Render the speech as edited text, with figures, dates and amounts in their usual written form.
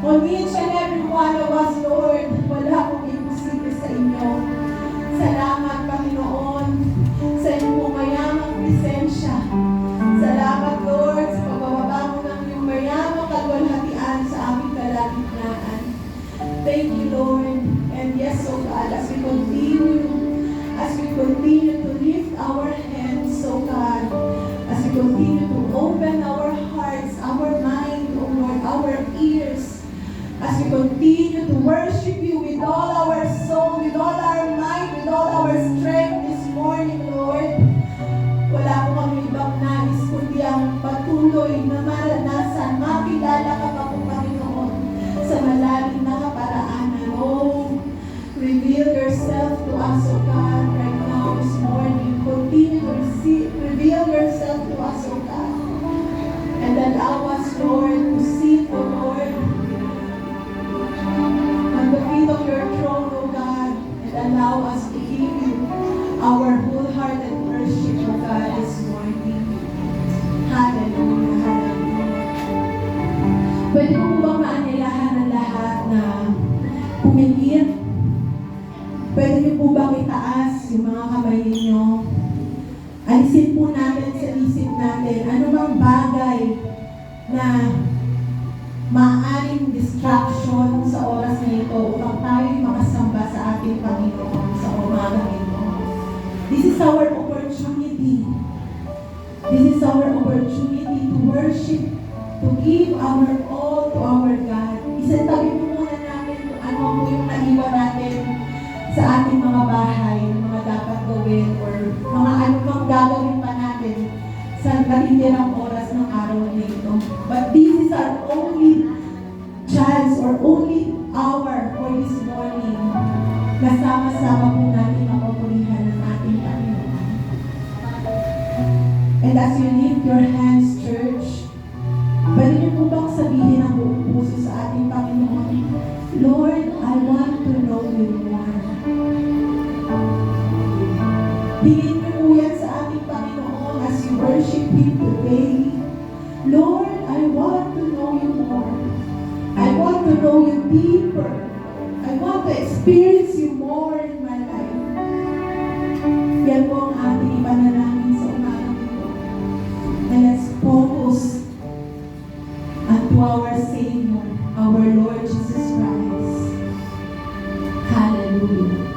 On each and every one of us, Lord, wala pong imposible sa inyo. Salamat, Panginoon, sa inyong mayamang presensya. Salamat, Lord, sa pagbababa mo ng iyong mayamang kalwalhatian sa aming kalagitnaan. Thank you, Lord. And yes, oh God, as we continue to lift our hands, oh God, as we continue to open our hearts, our mind, oh Lord, our ears, as we continue to worship you with all our soul, with all our might, with all our strength this morning, Lord. Wala po kami ibang nais, kundi ang patuloy na maranasan, makilala ka pa po, Panginoon, sa malalim na kaparaanan. Oh, reveal yourself to us, O God, right now this morning. Continue to reveal yourself to us, O God. And allow us, Lord, to sit, O Lord, on the feet of your throne, O God, and allow us to give you our wholehearted worship, O God, this morning. Hallelujah, hallelujah. Pwede mo po bang maanilahan ang lahat na pumigil? Pwede niyo po bang itaas yung mga kamay ninyo? Alisin po natin sa isip natin ano bang bagay na maaaring distraction sa oras na ito upang tayo'y makasamba sa ating Panginoon sa umaga ito. This is our opportunity. This is our opportunity to worship, to give our all to our God. Isentabi po muna natin kung ano po yung naiwan natin sa ating mga bahay, mga dapat gawin, or mga ano pang gagawin pa natin sa natitirang oras ng araw na ito. But this is our only chance or only hour for this morning. Kasama-sama po natin mapapurihan ng ating Panginoon. And as you lift your hands, church, pwede niyo po bang sabihin ang buong puso sa ating Panginoon, Lord, I want to know you more. Hingin niyo po yan sa ating Panginoon as you worship Him today. Lord, I want to know you more. I want to know you deeper. I want to experience you more in my life. Yan po ang ating ipanalangin sa umagang ito. And let's focus unto our Savior, our Lord Jesus Christ. Hallelujah.